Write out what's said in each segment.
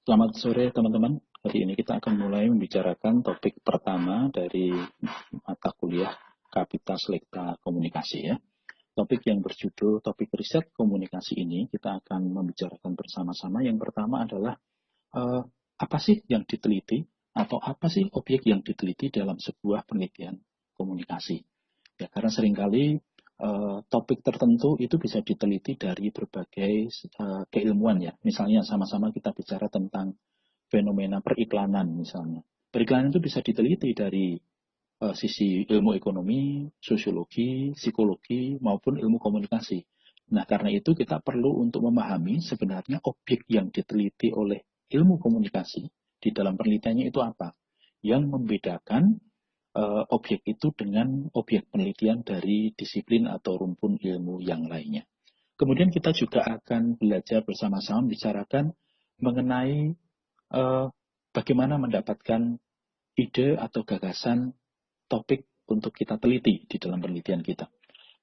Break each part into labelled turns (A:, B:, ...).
A: Selamat sore teman-teman. Hari ini kita akan mulai membicarakan topik pertama dari mata kuliah Kapita Selekta Komunikasi ya. Topik yang berjudul topik riset komunikasi ini kita akan membicarakan bersama-sama. Yang pertama adalah apa sih yang diteliti atau apa sih objek yang diteliti dalam sebuah penelitian komunikasi. Ya, karena seringkali topik tertentu itu bisa diteliti dari berbagai keilmuan ya. Misalnya sama-sama kita bicara tentang fenomena periklanan misalnya. Periklanan itu bisa diteliti dari sisi ilmu ekonomi, sosiologi, psikologi, maupun ilmu komunikasi. Nah, karena itu kita perlu untuk memahami sebenarnya objek yang diteliti oleh ilmu komunikasi di dalam penelitiannya itu apa. Yang membedakan objek itu dengan objek penelitian dari disiplin atau rumpun ilmu yang lainnya. Kemudian kita juga akan belajar bersama-sama membicarakan mengenai bagaimana mendapatkan ide atau gagasan topik untuk kita teliti di dalam penelitian kita.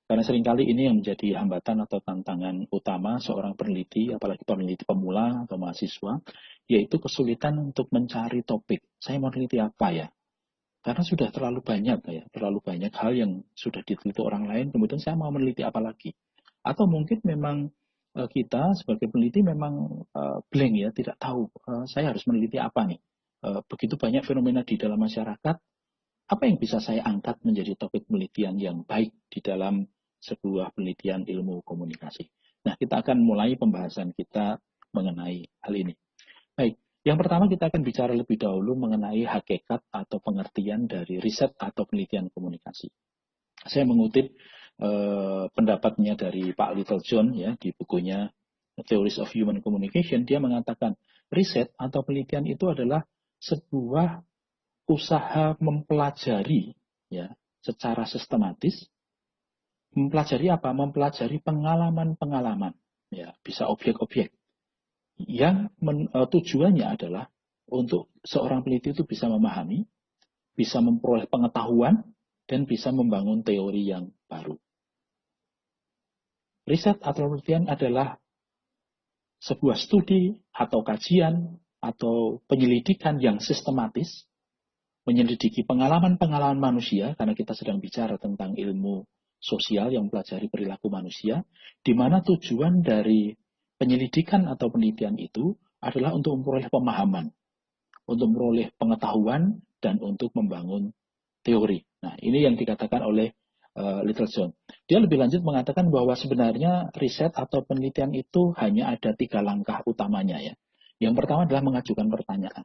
A: Karena seringkali ini yang menjadi hambatan atau tantangan utama seorang peneliti, apalagi peneliti pemula atau mahasiswa, yaitu kesulitan untuk mencari topik. Saya mau meneliti apa ya? Karena sudah terlalu banyak ya, terlalu banyak hal yang sudah diteliti orang lain, kemudian saya mau meneliti apa lagi? Atau mungkin memang kita sebagai peneliti memang blank ya, tidak tahu saya harus meneliti apa nih. Begitu banyak fenomena di dalam masyarakat, apa yang bisa saya angkat menjadi topik penelitian yang baik di dalam sebuah penelitian ilmu komunikasi. Nah, kita akan mulai pembahasan kita mengenai hal ini. Baik, yang pertama kita akan bicara lebih dahulu mengenai hakikat atau pengertian dari riset atau penelitian komunikasi. Saya mengutip pendapatnya dari Pak Littlejohn ya di bukunya Theories of Human Communication. Dia mengatakan riset atau penelitian itu adalah sebuah usaha mempelajari ya secara sistematis. Mempelajari apa? Mempelajari pengalaman-pengalaman ya, bisa objek-objek yang tujuannya adalah untuk seorang peneliti itu bisa memahami, bisa memperoleh pengetahuan, dan bisa membangun teori yang baru. Riset atau penelitian adalah sebuah studi atau kajian atau penyelidikan yang sistematis, menyelidiki pengalaman-pengalaman manusia, karena kita sedang bicara tentang ilmu sosial yang mempelajari perilaku manusia, di mana tujuan dari penyelidikan atau penelitian itu adalah untuk memperoleh pemahaman, untuk memperoleh pengetahuan, dan untuk membangun teori. Nah, ini yang dikatakan oleh Littlejohn. Dia lebih lanjut mengatakan bahwa sebenarnya riset atau penelitian itu hanya ada 3 langkah utamanya ya. Yang pertama adalah mengajukan pertanyaan.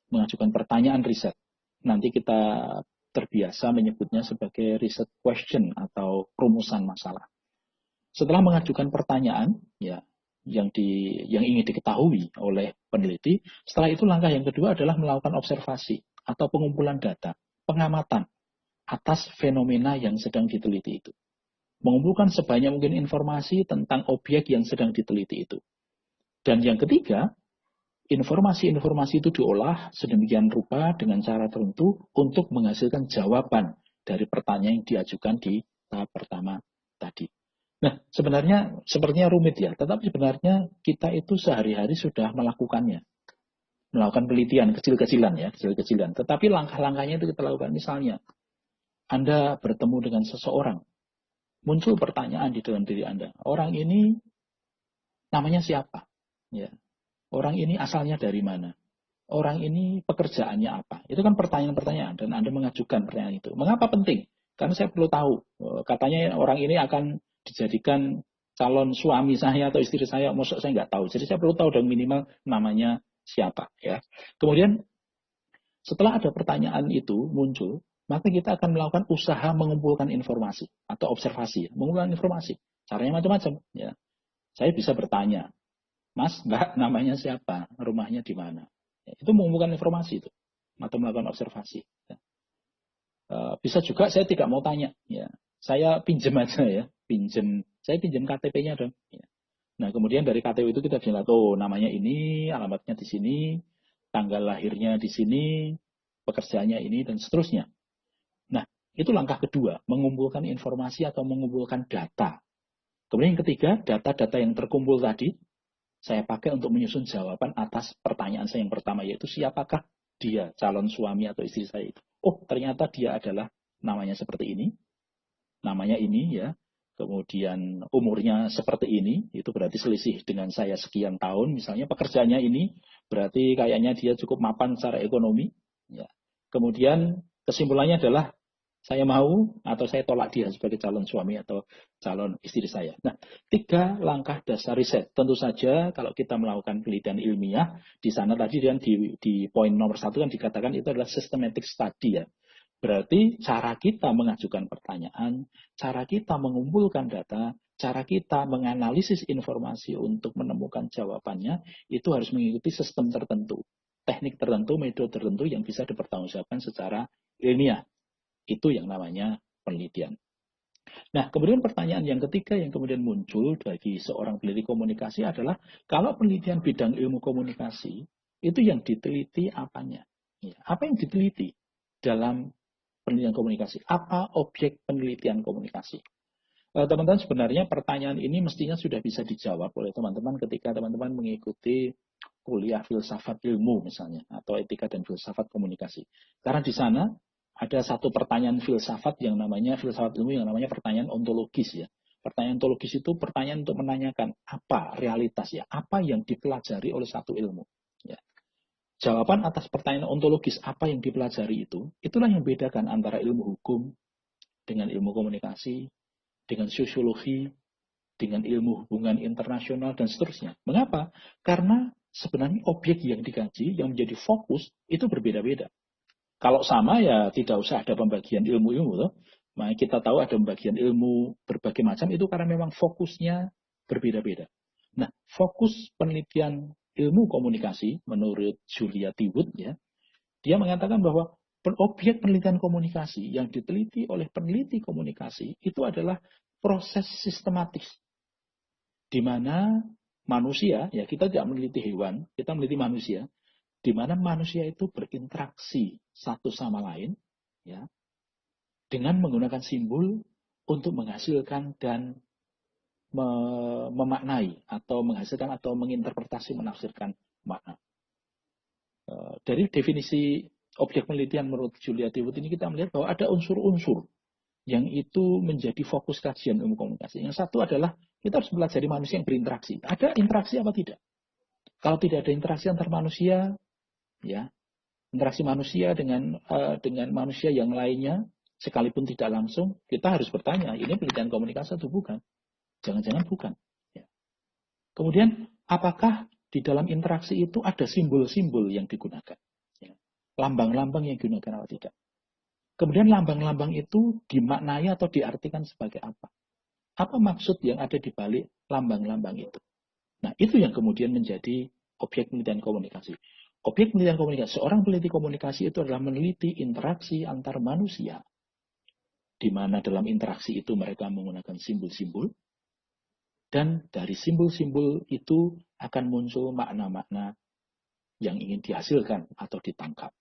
A: Mengajukan pertanyaan riset. Nanti kita terbiasa menyebutnya sebagai riset question atau rumusan masalah. Setelah mengajukan pertanyaan, ya, yang ingin diketahui oleh peneliti, setelah itu langkah yang kedua adalah melakukan observasi atau pengumpulan data, pengamatan atas fenomena yang sedang diteliti itu. Mengumpulkan sebanyak mungkin informasi tentang objek yang sedang diteliti itu. Dan yang ketiga, informasi-informasi itu diolah sedemikian rupa dengan cara tertentu untuk menghasilkan jawaban dari pertanyaan yang diajukan di tahap pertama tadi. Nah, sebenarnya sepertinya rumit ya, tetapi sebenarnya kita itu sehari-hari sudah melakukannya. Melakukan penelitian kecil-kecilan ya, kecil-kecilan. Tetapi langkah-langkahnya itu kita lakukan. Misalnya, Anda bertemu dengan seseorang, muncul pertanyaan di dalam diri Anda. Orang ini namanya siapa? Ya. Orang ini asalnya dari mana? Orang ini pekerjaannya apa? Itu kan pertanyaan-pertanyaan dan Anda mengajukan pertanyaan itu. Mengapa penting? Karena saya perlu tahu. Katanya orang ini akan dijadikan calon suami saya atau istri saya. Maksud saya nggak tahu. Jadi saya perlu tahu dan minimal namanya siapa. Ya. Kemudian setelah ada pertanyaan itu muncul, maka kita akan melakukan usaha mengumpulkan informasi atau observasi. Mengumpulkan informasi. Caranya macam-macam. Ya. Saya bisa bertanya, Mas, Mbak, namanya siapa? Rumahnya di mana? Ya, itu mengumpulkan informasi itu atau melakukan observasi. Ya. Bisa juga saya tidak mau tanya. Ya. Saya pinjam aja ya, saya pinjam KTP-nya dong. Ya. Nah, kemudian dari KTP itu kita bisa lihat, oh namanya ini, alamatnya di sini, tanggal lahirnya di sini, pekerjaannya ini, dan seterusnya. Nah, itu langkah kedua, mengumpulkan informasi atau mengumpulkan data. Kemudian yang ketiga, data-data yang terkumpul tadi, saya pakai untuk menyusun jawaban atas pertanyaan saya yang pertama, yaitu siapakah dia, calon suami atau istri saya itu. Oh, ternyata dia adalah namanya seperti ini, namanya ini ya, kemudian umurnya seperti ini, itu berarti selisih dengan saya sekian tahun, misalnya pekerjaannya ini, berarti kayaknya dia cukup mapan secara ekonomi. Ya. Kemudian kesimpulannya adalah saya mau atau saya tolak dia sebagai calon suami atau calon istri saya. Nah, 3 langkah dasar riset. Tentu saja kalau kita melakukan penelitian ilmiah, di sana tadi dan di poin nomor 1 kan dikatakan itu adalah systematic study ya. Berarti cara kita mengajukan pertanyaan, cara kita mengumpulkan data, cara kita menganalisis informasi untuk menemukan jawabannya, itu harus mengikuti sistem tertentu, teknik tertentu, metode tertentu yang bisa dipertanggungjawabkan secara ilmiah. Itu yang namanya penelitian. Nah, kemudian pertanyaan yang ketiga yang kemudian muncul bagi seorang peneliti komunikasi adalah, kalau penelitian bidang ilmu komunikasi, itu yang diteliti apanya? Ya, apa yang diteliti dalam penelitian komunikasi? Apa objek penelitian komunikasi? Teman-teman, sebenarnya pertanyaan ini mestinya sudah bisa dijawab oleh teman-teman ketika teman-teman mengikuti kuliah filsafat ilmu misalnya, atau etika dan filsafat komunikasi. Karena di sana ada satu pertanyaan filsafat yang namanya filsafat ilmu yang namanya pertanyaan ontologis ya. Pertanyaan ontologis itu pertanyaan untuk menanyakan apa realitas ya, apa yang dipelajari oleh satu ilmu. Ya. Jawaban atas pertanyaan ontologis apa yang dipelajari itu, itulah yang membedakan antara ilmu hukum dengan ilmu komunikasi, dengan sosiologi, dengan ilmu hubungan internasional dan seterusnya. Mengapa? Karena sebenarnya objek yang dikaji, yang menjadi fokus itu berbeda-beda. Kalau sama ya tidak usah ada pembagian ilmu-ilmu loh. Nah, kita tahu ada pembagian ilmu berbagai macam itu karena memang fokusnya berbeda-beda. Nah, fokus penelitian ilmu komunikasi menurut Julia Tiwood ya, dia mengatakan bahwa objek penelitian komunikasi yang diteliti oleh peneliti komunikasi itu adalah proses sistematis di mana manusia, ya kita tidak meneliti hewan, kita meneliti manusia, di mana manusia itu berinteraksi satu sama lain ya dengan menggunakan simbol untuk menghasilkan dan memaknai atau menghasilkan atau menginterpretasi menafsirkan makna. Dari definisi objek penelitian menurut Julia Tiwood ini kita melihat bahwa ada unsur-unsur yang itu menjadi fokus kajian ilmu komunikasi. Yang satu adalah kita harus mempelajari manusia yang berinteraksi. Ada interaksi apa tidak? Kalau tidak ada interaksi antar manusia, ya interaksi manusia dengan manusia yang lainnya, sekalipun tidak langsung, kita harus bertanya, ini penelitian komunikasi atau bukan? Jangan-jangan bukan. Ya. Kemudian, apakah di dalam interaksi itu ada simbol-simbol yang digunakan? Ya. Lambang-lambang yang digunakan atau tidak? Kemudian lambang-lambang itu dimaknai atau diartikan sebagai apa? Apa maksud yang ada di balik lambang-lambang itu? Nah, itu yang kemudian menjadi objek penelitian komunikasi. Objek penelitian komunikasi, seorang peneliti komunikasi itu adalah meneliti interaksi antar manusia, di mana dalam interaksi itu mereka menggunakan simbol-simbol, dan dari simbol-simbol itu akan muncul makna-makna yang ingin dihasilkan atau ditangkap.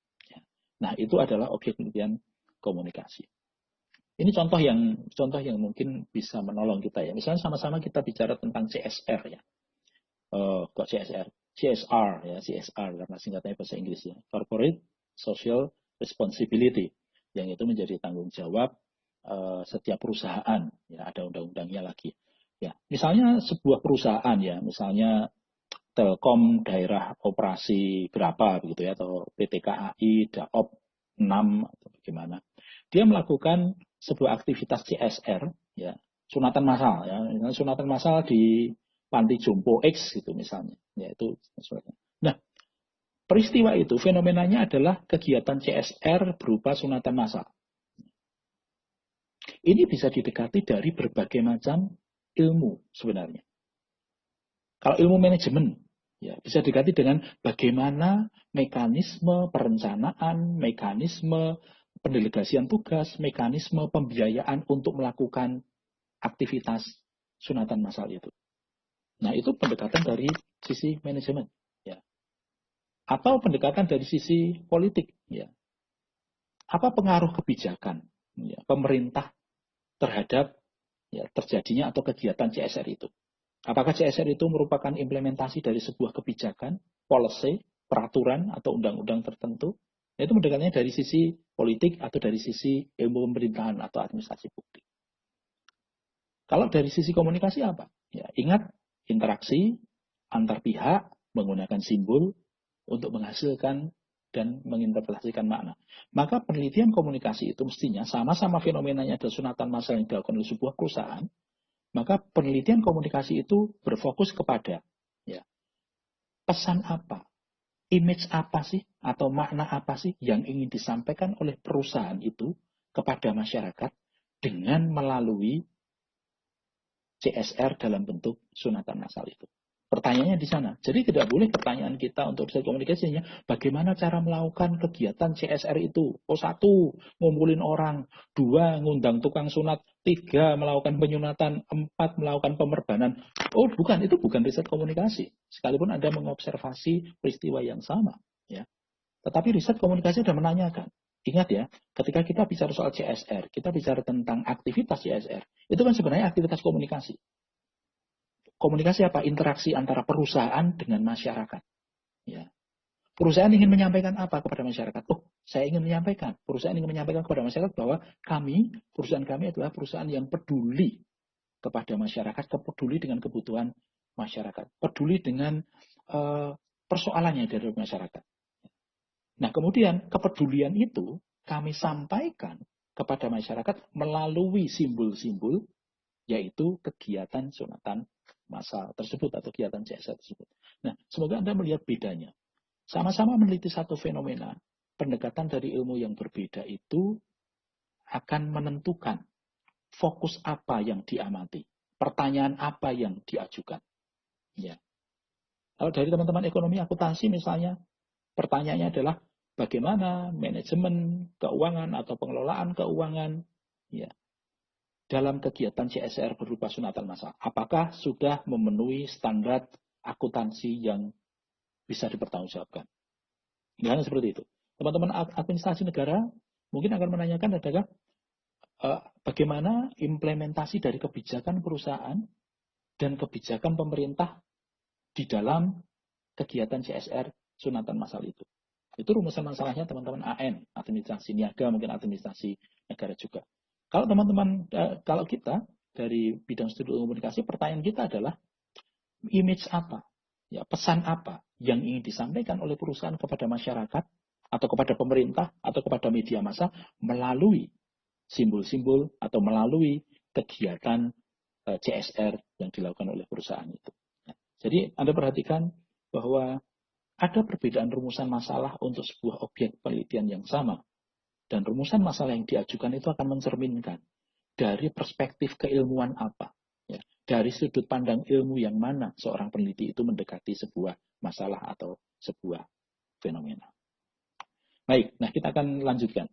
A: Nah, itu adalah objek penelitian komunikasi. Ini contoh yang mungkin bisa menolong kita ya. Misalnya sama-sama kita bicara tentang CSR ya. Kok CSR? CSR ya, CSR karena singkatannya bahasa Inggris ya. Corporate Social Responsibility, yang itu menjadi tanggung jawab setiap perusahaan ya, ada undang-undangnya lagi. Ya, misalnya sebuah perusahaan ya, misalnya Telkom daerah operasi berapa begitu ya, atau PT KAI Daop 6 atau bagaimana. Dia melakukan sebuah aktivitas CSR ya, sunatan massal ya, misalnya sunatan massal di panti jompo X gitu misalnya, yaitu. Nah, peristiwa itu fenomenanya adalah kegiatan CSR berupa sunatan massal. Ini bisa didekati dari berbagai macam ilmu sebenarnya. Kalau ilmu manajemen, ya bisa didekati dengan bagaimana mekanisme perencanaan, mekanisme pendelegasian tugas, mekanisme pembiayaan untuk melakukan aktivitas sunatan massal itu. Nah, itu pendekatan dari sisi manajemen, ya. Atau pendekatan dari sisi politik, ya. Apa pengaruh kebijakan ya, pemerintah terhadap ya, terjadinya atau kegiatan CSR itu? Apakah CSR itu merupakan implementasi dari sebuah kebijakan, policy, peraturan, atau undang-undang tertentu? Itu mendekatnya dari sisi politik atau dari sisi ilmu pemerintahan atau administrasi publik. Kalau dari sisi komunikasi apa? Ya, ingat interaksi antar pihak menggunakan simbol untuk menghasilkan dan menginterpretasikan makna. Maka penelitian komunikasi itu mestinya sama-sama fenomenanya adalah sunatan massal yang dilakukan oleh sebuah perusahaan, maka penelitian komunikasi itu berfokus kepada ya, pesan apa, image apa sih, atau makna apa sih yang ingin disampaikan oleh perusahaan itu kepada masyarakat dengan melalui CSR dalam bentuk sunatan massal itu. Pertanyaannya di sana. Jadi tidak boleh pertanyaan kita untuk riset komunikasinya, bagaimana cara melakukan kegiatan CSR itu? Oh, 1, ngumpulin orang. 2, ngundang tukang sunat. 3, melakukan penyunatan. 4, melakukan pemerbanan. Oh, bukan. Itu bukan riset komunikasi. Sekalipun Anda mengobservasi peristiwa yang sama. Ya. Tetapi riset komunikasi sudah menanyakan. Ingat ya, ketika kita bicara soal CSR, kita bicara tentang aktivitas CSR. Itu kan sebenarnya aktivitas komunikasi. Komunikasi apa? Interaksi antara perusahaan dengan masyarakat. Ya. Perusahaan ingin menyampaikan apa kepada masyarakat? Oh, saya ingin menyampaikan. Perusahaan ingin menyampaikan kepada masyarakat bahwa perusahaan kami adalah perusahaan yang peduli kepada masyarakat, peduli dengan kebutuhan masyarakat, peduli dengan persoalannya dari masyarakat. Nah, kemudian kepedulian itu kami sampaikan kepada masyarakat melalui simbol-simbol, yaitu kegiatan sunatan massal tersebut atau kegiatan CSR tersebut. Nah, semoga Anda melihat bedanya. Sama-sama meneliti satu fenomena, pendekatan dari ilmu yang berbeda itu akan menentukan fokus apa yang diamati, pertanyaan apa yang diajukan. Ya. Kalau dari teman-teman ekonomi akuntansi misalnya, pertanyaannya adalah bagaimana manajemen keuangan atau pengelolaan keuangan ya, dalam kegiatan CSR berupa sunatan massal. Apakah sudah memenuhi standar akuntansi yang bisa dipertanggungjawabkan? Misalnya seperti itu. Teman-teman administrasi negara mungkin akan menanyakan adalah bagaimana implementasi dari kebijakan perusahaan dan kebijakan pemerintah di dalam kegiatan CSR sunatan massal itu. Itu rumusan masalahnya teman-teman AN, administrasi niaga, mungkin administrasi negara juga. Kalau teman-teman, kalau kita dari bidang studi komunikasi, pertanyaan kita adalah image apa, ya pesan apa yang ingin disampaikan oleh perusahaan kepada masyarakat atau kepada pemerintah atau kepada media massa melalui simbol-simbol atau melalui kegiatan CSR yang dilakukan oleh perusahaan itu. Jadi Anda perhatikan bahwa ada perbedaan rumusan masalah untuk sebuah objek penelitian yang sama. Dan rumusan masalah yang diajukan itu akan mencerminkan dari perspektif keilmuan apa. Ya, dari sudut pandang ilmu yang mana seorang peneliti itu mendekati sebuah masalah atau sebuah fenomena. Baik, nah kita akan lanjutkan.